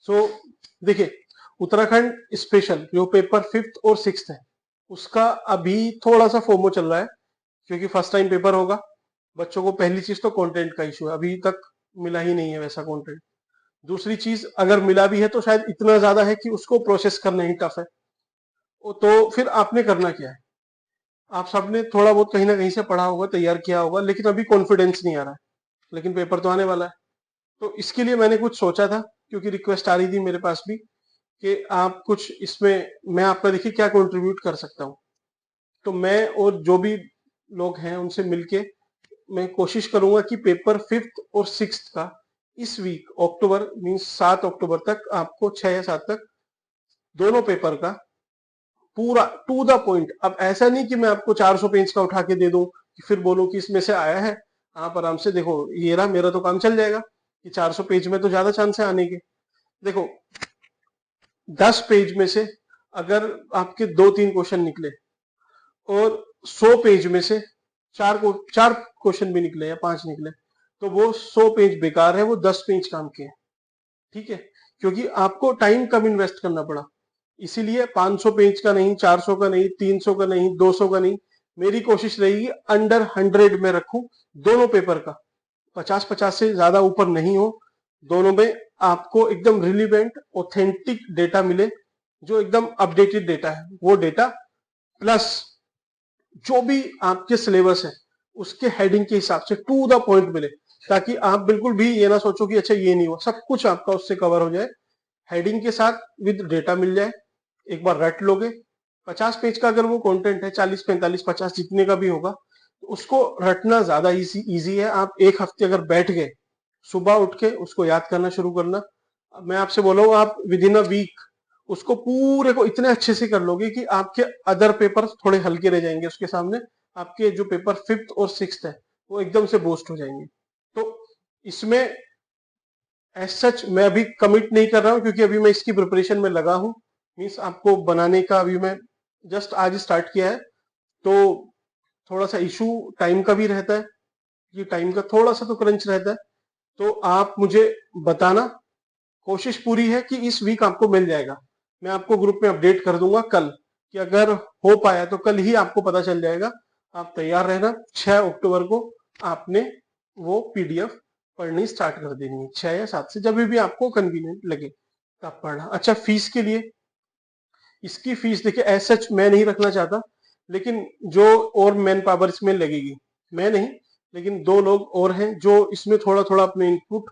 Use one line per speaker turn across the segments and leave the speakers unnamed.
सो देखिए, उत्तराखंड स्पेशल जो paper 5th और 6th है, उसका अभी थोड़ा सा फोमो चल रहा है, क्योंकि फर्स्ट टाइम पेपर होगा। बच्चों को पहली चीज तो कंटेंट का इशू है, अभी तक मिला ही नहीं है वैसा कंटेंट। दूसरी चीज, अगर मिला भी है तो शायद इतना ज्यादा है कि उसको प्रोसेस करना ही टफ है। तो फिर आपने करना क्या है, आप सबने थोड़ा बहुत कहीं ना कहीं से पढ़ा होगा, तैयार किया होगा, लेकिन अभी कॉन्फिडेंस नहीं आ रहा है। लेकिन पेपर तो आने वाला है, तो इसके लिए मैंने कुछ सोचा था, क्योंकि रिक्वेस्ट आ रही थी मेरे पास भी कि आप कुछ इसमें, मैं आपका देखिए क्या कंट्रीब्यूट कर सकता हूँ। तो मैं और जो भी लोग हैं उनसे मिलके मैं कोशिश करूंगा कि पेपर 5th और 6th का इस वीक अक्टूबर मीन्स 7 अक्टूबर तक, आपको 6 या 7 तक दोनों पेपर का पूरा टू द पॉइंट। अब ऐसा नहीं कि मैं आपको 400 पेज का उठा के दे दूं कि फिर बोलूं कि इसमें से आया है, आप आराम से देखो, ये रहा, मेरा तो काम चल जाएगा कि 400 पेज में तो ज्यादा चांस है आने के। देखो, 10 पेज में से अगर आपके 2-3 क्वेश्चन निकले और 100 पेज में से चार क्वेश्चन भी निकले या 5 निकले, तो वो 100 पेज बेकार है, वो 10 पेज काम के हैं। ठीक है, क्योंकि आपको टाइम कम इन्वेस्ट करना पड़ा। इसीलिए 500 पेज का नहीं, 400 का नहीं, 300 का नहीं, 200 का नहीं, मेरी कोशिश रहेगी अंडर 100 में रखूं दोनों पेपर का। 50-50 से ज्यादा ऊपर नहीं हो, दोनों में आपको एकदम रिलीवेंट ऑथेंटिक डेटा मिले, जो एकदम अपडेटेड डेटा है वो डेटा, प्लस जो भी आपके सिलेबस है उसके हेडिंग के हिसाब से टू द पॉइंट मिले, ताकि आप बिल्कुल भी ये ना सोचो कि अच्छा ये नहीं हुआ, सब कुछ आपका उससे कवर हो जाए, हेडिंग के साथ विद डेटा मिल जाए। एक बार रट लोगे, 50 पेज का अगर वो कंटेंट है, 40-45-50 जितने का भी होगा, तो उसको रटना ज्यादा इजी है। आप एक हफ्ते अगर बैठ गए, सुबह उठ के उसको याद करना शुरू करना, मैं आपसे बोला हूँ, आप विद इन अ वीक उसको पूरे को इतने अच्छे से कर लोगे कि आपके अदर पेपर थोड़े हल्के रह जाएंगे उसके सामने। आपके जो पेपर 5th और 6th है वो एकदम से बूस्ट हो जाएंगे। तो इसमें एज सच मैं अभी कमिट नहीं कर रहा हूँ, क्योंकि अभी मैं इसकी प्रिपरेशन में लगा हूँ। मीन्स आपको बनाने का अभी मैं जस्ट आज स्टार्ट किया है, तो थोड़ा सा इशू टाइम का भी रहता है, ये टाइम का थोड़ा सा तो क्रंच रहता है। तो आप मुझे बताना, कोशिश पूरी है कि इस वीक आपको मिल जाएगा। मैं आपको ग्रुप में अपडेट कर दूंगा कल, कि अगर हो पाया तो कल ही आपको पता चल जाएगा। आप तैयार रहना, 6 अक्टूबर को आपने वो पीडीएफ पढ़नी स्टार्ट कर देनी है, 6 या 7 से, जब भी आपको कन्वीनियंट लगे तब पढ़ना। अच्छा, फीस के लिए, इसकी फीस देखिए एज सच मैं नहीं रखना चाहता, लेकिन जो और मैन पावर इसमें लगेगी, मैं नहीं, लेकिन 2 लोग और हैं जो इसमें थोड़ा थोड़ा अपने इनपुट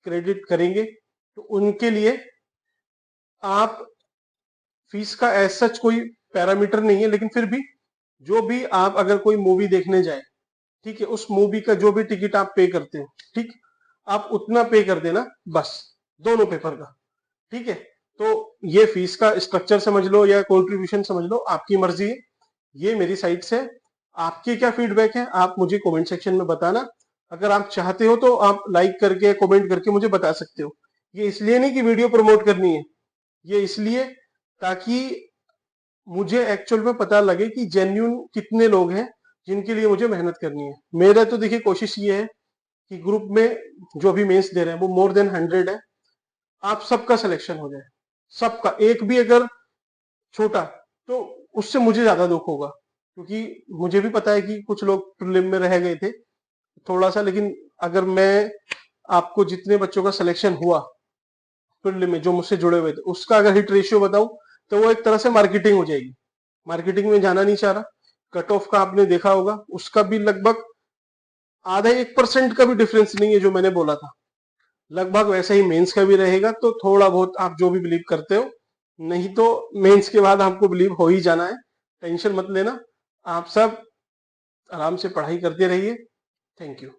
क्रेडिट करेंगे, तो उनके लिए आप, फीस का एज सच कोई पैरामीटर नहीं है, लेकिन फिर भी जो भी आप अगर कोई मूवी देखने जाए, ठीक है, उस मूवी का जो भी टिकट आप पे करते हो, ठीक, आप उतना पे कर देना बस, दोनों पेपर का। ठीक है, तो ये फीस का स्ट्रक्चर समझ लो या कंट्रीब्यूशन समझ लो, आपकी मर्जी है। ये मेरी साइड से, आपके क्या फीडबैक है आप मुझे कमेंट सेक्शन में बताना। अगर आप चाहते हो तो आप लाइक करके कमेंट करके मुझे बता सकते हो। ये इसलिए नहीं कि वीडियो प्रमोट करनी है, ये इसलिए ताकि मुझे एक्चुअल में पता लगे कि जेन्यून कितने लोग हैं जिनके लिए मुझे मेहनत करनी है। मेरा तो देखिए कोशिश ये है कि ग्रुप में जो भी मेंस दे रहे हैं वो मोर देन 100 है, आप सबका सिलेक्शन हो जाए, सबका, एक भी अगर छोटा, तो उससे मुझे ज्यादा दुख होगा, क्योंकि मुझे भी पता है कि कुछ लोग प्रीलिम में रह गए थे थोड़ा सा। लेकिन अगर मैं आपको जितने बच्चों का सिलेक्शन हुआ प्रीलिम में जो मुझसे जुड़े हुए थे, उसका अगर हिट रेशियो बताऊं, तो वो एक तरह से मार्केटिंग हो जाएगी। मार्केटिंग में जाना नहीं चाह रहा। कट ऑफ का आपने देखा होगा, उसका भी लगभग आधा 1% का भी डिफरेंस नहीं है जो मैंने बोला था, लगभग वैसा ही मेंस का भी रहेगा। तो थोड़ा बहुत आप जो भी बिलीव करते हो, नहीं तो मेंस के बाद आपको बिलीव हो ही जाना है, टेंशन मत लेना। आप सब आराम से पढ़ाई करते रहिए। Thank you.